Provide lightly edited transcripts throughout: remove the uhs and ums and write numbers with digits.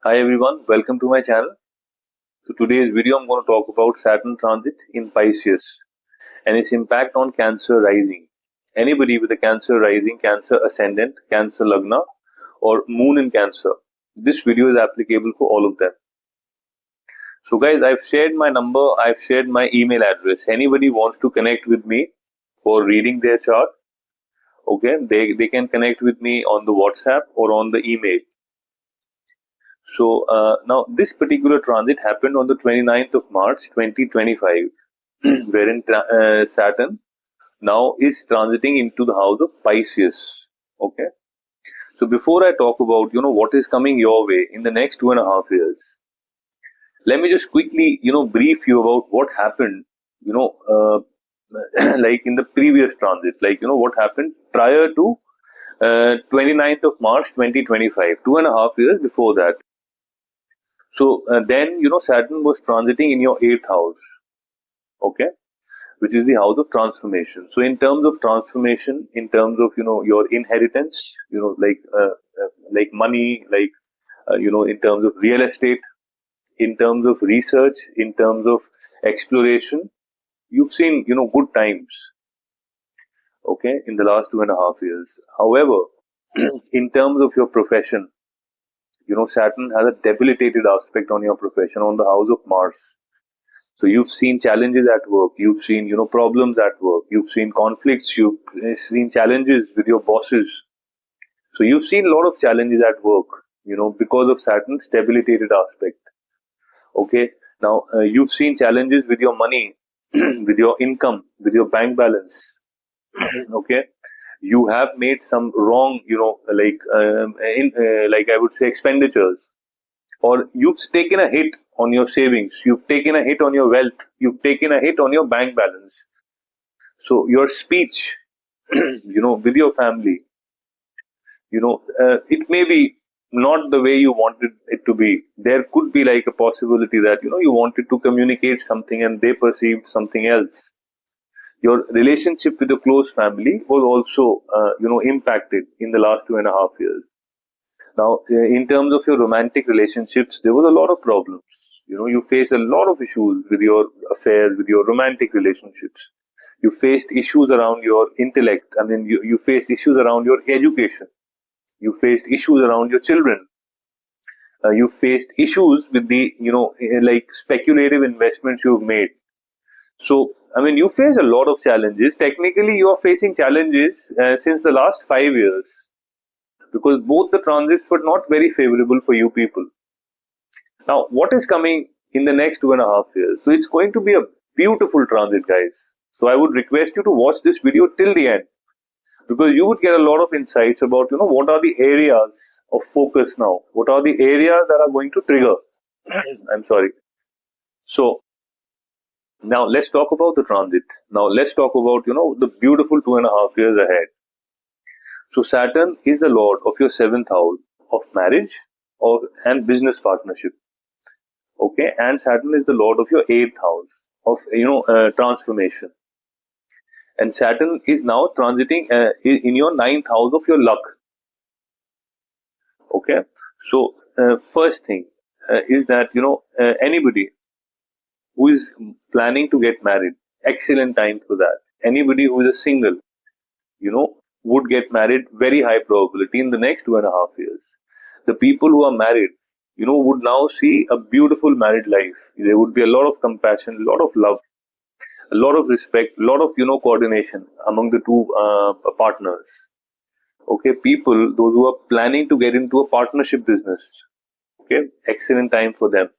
Hi everyone, welcome to my channel. So today's video I'm going to talk about Saturn transit in Pisces and its impact on Cancer rising. Anybody with a Cancer rising, Cancer ascendant, Cancer lagna or moon in Cancer, this video is applicable for all of them. So guys, I've shared my number, I've shared my email address. Anybody wants to connect with me for reading their chart, okay, they can connect with me on the WhatsApp or on the email. So now this particular transit happened on the 29th of March 2025, wherein Saturn now is transiting into the house of Pisces. Okay. So before I talk about what is coming your way in the next 2.5 years, let me just quickly brief you about what happened like in the previous transit, like what happened prior to 29th of March 2025, 2.5 years before that. So then, Saturn was transiting in your 8th house, okay, which is the house of transformation. So in terms of transformation, in terms of, your inheritance, like money, like, in terms of real estate, in terms of research, in terms of exploration, you've seen, good times, okay, in the last 2.5 years. However, in terms of your profession, Saturn has a debilitated aspect on your profession on the house of Mars. So you've seen challenges at work, you've seen, problems at work, you've seen conflicts, you've seen challenges with your bosses. So you've seen a lot of challenges at work, because of Saturn's debilitated aspect. Okay. Now, you've seen challenges with your money, with your income, with your bank balance. Okay. You have made some wrong, like I would say expenditures, or you've taken a hit on your savings, you've taken a hit on your wealth, you've taken a hit on your bank balance. So your speech, with your family, it may be not the way you wanted it to be. There could be like a possibility that, you wanted to communicate something and they perceived something else. Your relationship with the close family was also, impacted in the last 2.5 years. Now, in terms of your romantic relationships, there was a lot of problems. You face a lot of issues with your affairs, with your romantic relationships. You faced issues around your intellect. I mean, you faced issues around your education. You faced issues around your children. You faced issues with the, like speculative investments you've made. So, I mean, you face a lot of challenges. Technically, you are facing challenges since the last 5 years, because both the transits were not very favorable for you people. Now, what is coming in the next 2.5 years? So, it's going to be a beautiful transit, guys. So, I would request you to watch this video till the end, because you would get a lot of insights about, what are the areas of focus now? What are the areas that are going to trigger? I'm sorry. So, now let's talk about the transit. Now, let's talk about, the beautiful 2.5 years ahead. So Saturn is the lord of your 7th house of marriage and business partnership. Okay, and Saturn is the lord of your 8th house of transformation. And Saturn is now transiting in your 9th house of your luck. Okay, so first thing is that anybody who is planning to get married, excellent time for that. Anybody who is a single, would get married, very high probability in the next 2.5 years. The people who are married, would now see a beautiful married life. There would be a lot of compassion, a lot of love, a lot of respect, a lot of, coordination among the two partners. Okay, people, those who are planning to get into a partnership business, okay, excellent time for them.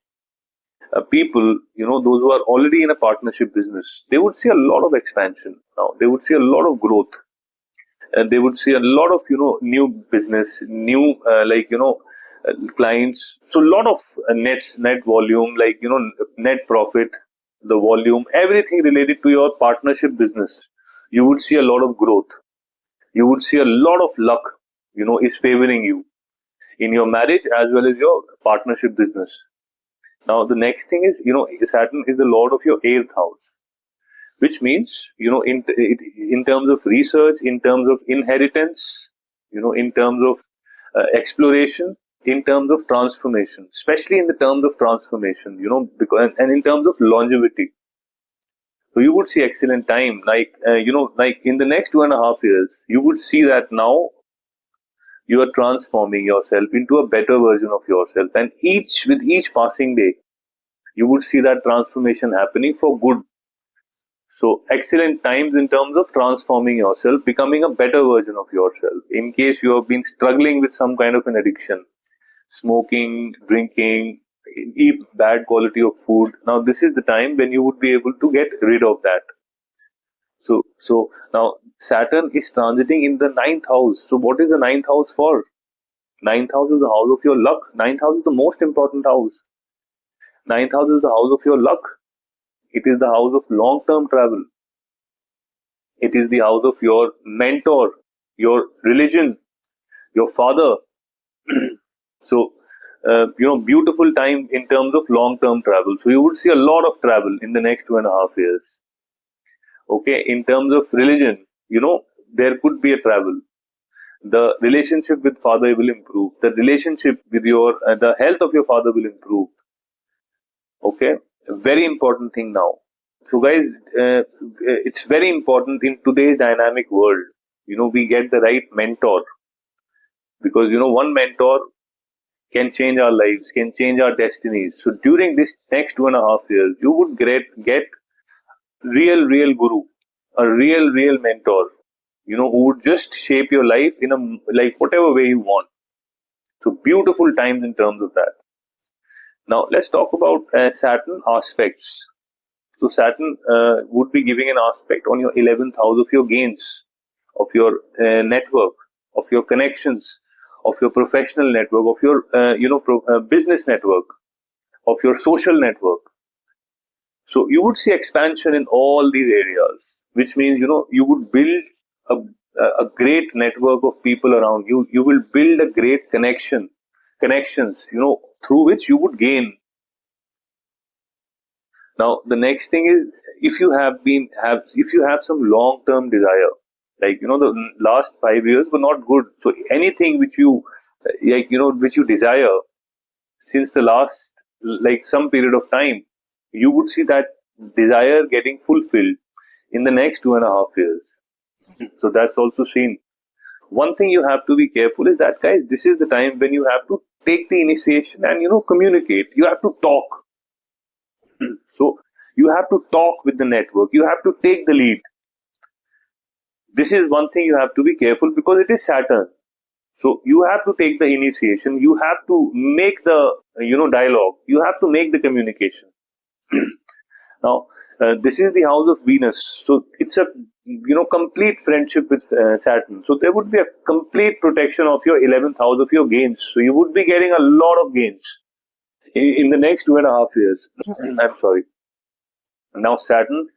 People, those who are already in a partnership business, they would see a lot of expansion now. They would see a lot of growth. They would see a lot of new business, new clients. So a lot of net volume, like net profit, the volume, everything related to your partnership business. You would see a lot of growth. You would see a lot of luck. Is favoring you in your marriage as well as your partnership business. Now the next thing is Saturn is the lord of your 8th house, which means, in terms of research, in terms of inheritance, in terms of exploration, in terms of transformation, especially in the terms of transformation, because and in terms of longevity. So you would see excellent time, like like in the next 2.5 years, you would see that now you are transforming yourself into a better version of yourself, and with each passing day, you would see that transformation happening for good. So excellent times in terms of transforming yourself, becoming a better version of yourself. In case you have been struggling with some kind of an addiction, smoking, drinking, eat bad quality of food, now this is the time when you would be able to get rid of that. So now Saturn is transiting in the 9th house. So what is the 9th house for? 9th house is the house of your luck. 9th house is the most important house. 9th house is the house of your luck. It is the house of long-term travel. It is the house of your mentor, your religion, your father. So, beautiful time in terms of long-term travel. So you would see a lot of travel in the next 2.5 years. Okay, in terms of religion, there could be a travel. The relationship with father will improve. The relationship with the health of your father will improve. Okay, a very important thing now. So guys, it's very important in today's dynamic world, we get the right mentor, because one mentor can change our lives, can change our destinies. So during this next 2.5 years, you would get real guru, a real mentor, who would just shape your life in a like whatever way you want. So beautiful times in terms of that. Now let's talk about Saturn aspects. So Saturn would be giving an aspect on your 11th house of your gains, of your network, of your connections, of your professional network, of your business network, of your social network. So you would see expansion in all these areas, which means you would build a great network of people around you. You will build a great connections, through which you would gain. Now the next thing is, if you have some long term desire, like the last 5 years were not good. So anything which you which you desire since the last some period of time, you would see that desire getting fulfilled in the next 2.5 years. So that's also seen. One thing you have to be careful is that, guys, this is the time when you have to take the initiation and communicate. You have to talk. So you have to talk with the network. You have to take the lead. This is one thing you have to be careful, because it is Saturn. So you have to take the initiation. You have to make the dialogue. You have to make the communication. Now this is the house of Venus. So it's a complete friendship with Saturn. So there would be a complete protection of your 11th house of your gains. So you would be getting a lot of gains in the next 2.5 years. I'm sorry. Now Saturn,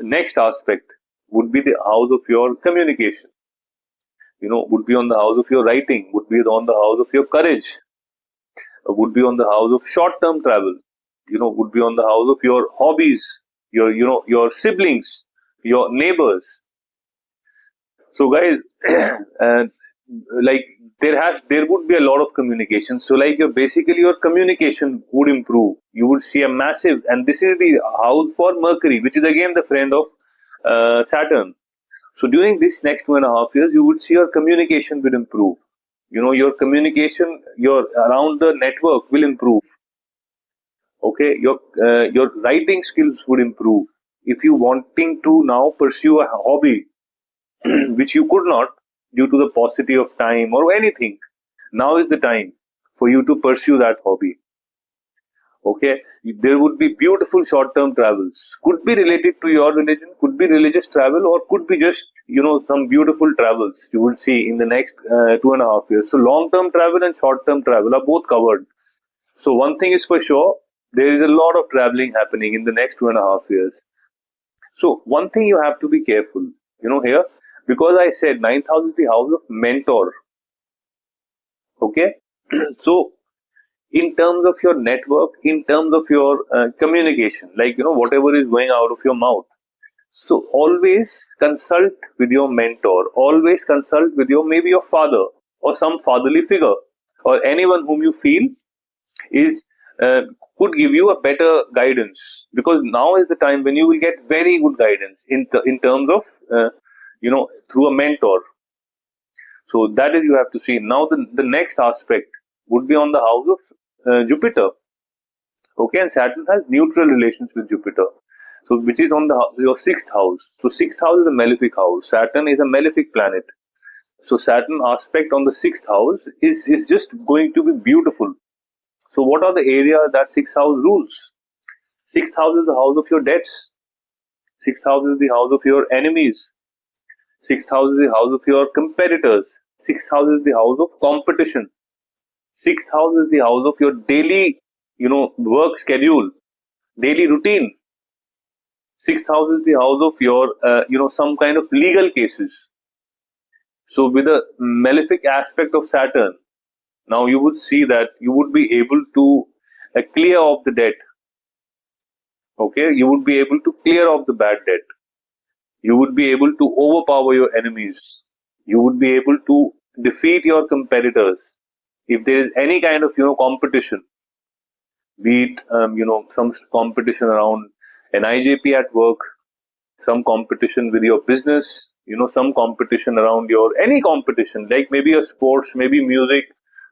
next aspect would be the house of your communication. Would be on the house of your writing, would be on the house of your courage, would be on the house of short-term travel, would be on the house of your hobbies, your siblings, your neighbors. So guys, there would be a lot of communication. So your communication would improve. You would see a massive, and this is the house for Mercury, which is again the friend of Saturn. So during this next 2.5 years, you would see your communication will improve. Your communication, your around the network will improve. Okay, your writing skills would improve. If you wanting to now pursue a hobby which you could not due to the paucity of time or anything, now is the time for you to pursue that hobby. Okay, there would be beautiful short-term travels. Could be related to your religion, could be religious travel, or could be just some beautiful travels you will see in the next 2.5 years. So long-term travel and short-term travel are both covered. So one thing is for sure, there is a lot of traveling happening in the next 2.5 years. So one thing you have to be careful, here, because I said 9th house is the house of mentor. Okay, so in terms of your network, in terms of your communication, whatever is going out of your mouth. So always consult with your mentor, always consult with maybe your father or some fatherly figure or anyone whom you feel is could give you a better guidance, because now is the time when you will get very good guidance in terms of through a mentor. So that is, you have to see. Now the next aspect would be on the house of Jupiter. Okay, and Saturn has neutral relations with Jupiter. So which is on your sixth house. So sixth house is a malefic house. Saturn is a malefic planet. So Saturn aspect on the sixth house is just going to be beautiful. So what are the areas that sixth house rules? Sixth house is the house of your debts. Sixth house is the house of your enemies. Sixth house is the house of your competitors. Sixth house is the house of competition. Sixth house is the house of your daily, work schedule, daily routine. Sixth house is the house of your, some kind of legal cases. So with a malefic aspect of Saturn, now you would see that you would be able to clear off the debt. Okay, you would be able to clear off the bad debt. You would be able to overpower your enemies. You would be able to defeat your competitors. If there is any kind of competition, be it some competition around an IJP at work, some competition with your business, some competition around your any competition, like maybe a sports, maybe music.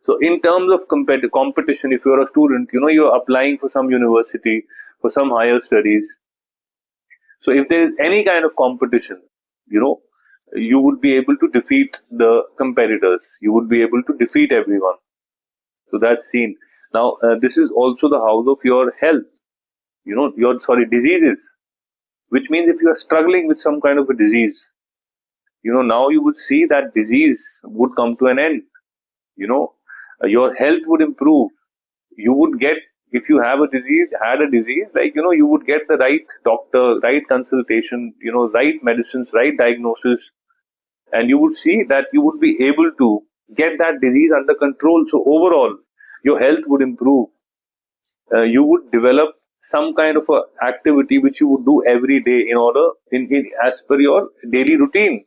So in terms of competition, if you're a student, you're applying for some university, for some higher studies. So if there is any kind of competition, you would be able to defeat the competitors. You would be able to defeat everyone. So that's seen. Now, this is also the house of your health, diseases, which means if you are struggling with some kind of a disease, now you would see that disease would come to an end. Your health would improve. You would get, if you have a disease, you would get the right doctor, right consultation, right medicines, right diagnosis, and you would see that you would be able to get that disease under control. So overall, your health would improve. You would develop some kind of a activity which you would do every day as per your daily routine.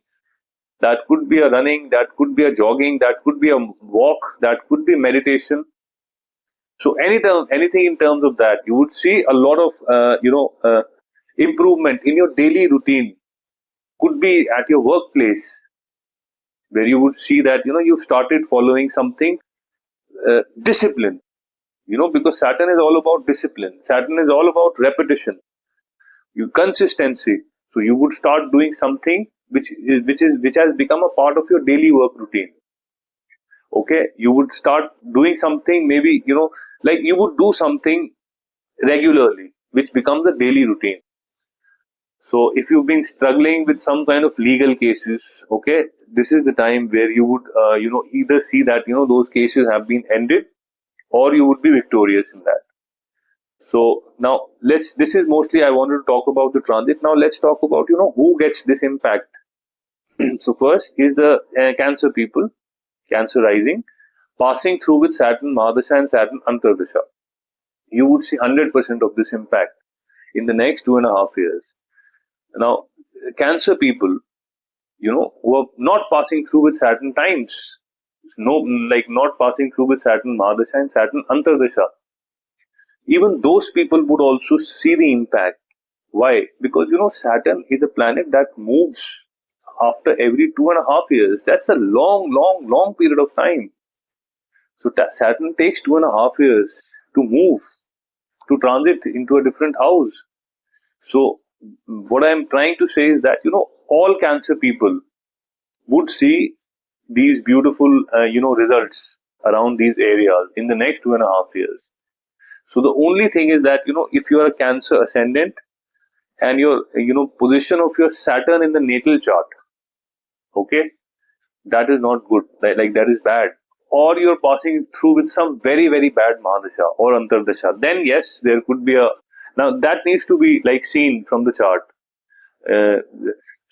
That could be a running, that could be a jogging, that could be a walk, that could be meditation. So anything in terms of that, you would see a lot of improvement in your daily routine. Could be at your workplace, where you would see that you've started following something discipline. Because Saturn is all about discipline. Saturn is all about repetition, consistency. So you would start doing something which has become a part of your daily work routine. Okay, you would start doing something, maybe like you would do something regularly, which becomes a daily routine. So if you've been struggling with some kind of legal cases, okay, this is the time where you would either see that those cases have been ended, or you would be victorious in that. So now this is mostly I wanted to talk about the transit. Now let's talk about who gets this impact. So first is the Cancer people, Cancer rising, passing through with Saturn Mahadasha and Saturn Antardasha. You would see 100% of this impact in the next 2.5 years. Now, Cancer people, who are not passing through with Saturn times, not passing through with Saturn Mahadasha and Saturn Antardasha, even those people would also see the impact. Why? Because Saturn is a planet that moves after every 2.5 years. That's a long period of time. So Saturn takes 2.5 years to move, to transit into a different house. So what I'm trying to say is that all Cancer people would see these beautiful results around these areas in the next 2.5 years. So the only thing is that if you are a Cancer ascendant and your position of your Saturn in the natal chart, okay, that is not good. Like that is bad. Or you're passing through with some very bad Mahadasha or Antardasha, then yes, there could be now that needs to be seen from the chart.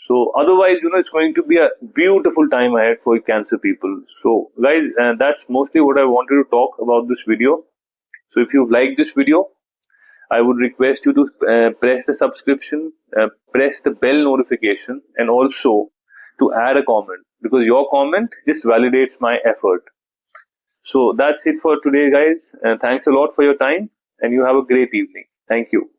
So otherwise, it's going to be a beautiful time ahead for Cancer people. So guys, that's mostly what I wanted to talk about this video. So if you liked this video, I would request you to press the subscription, press the bell notification, and also to add a comment, because your comment just validates my effort. So that's it for today, guys. Thanks a lot for your time, and you have a great evening. Thank you.